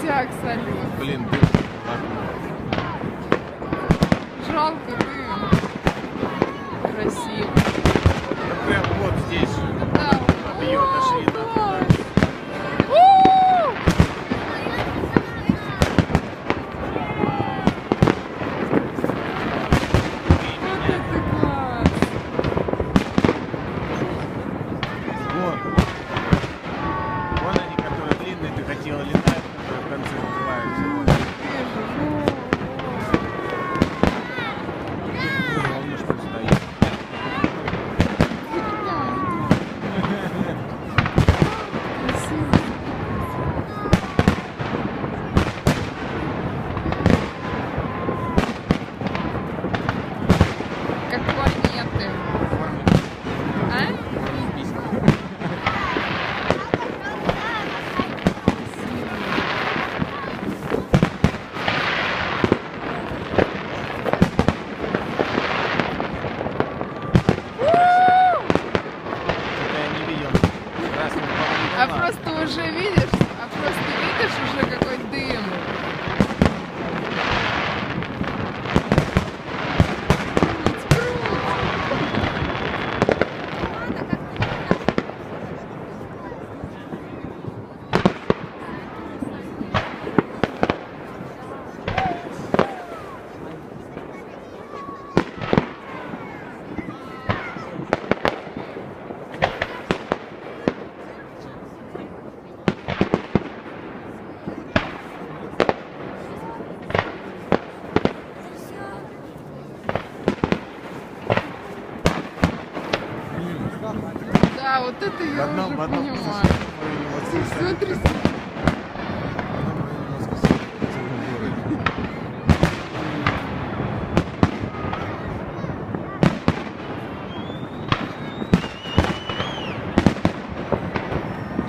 крутяк, салют. Блин, дым. Жалко дым. Красиво. Да прям вот здесь же. Да. Бьет аж видно. Вон они, которые длинные, ты хотела летать, которые в конце открываются. Ровно что стоит. Как планеты. А? А просто уже видишь, уже какой дым. Да, вот это я уже понимаю. Смотри.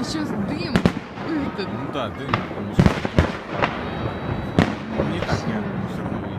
Еще дым. Этот. Ну да, дым, потому что не так ярко, но все равно видно.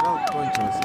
Жалко кончилось.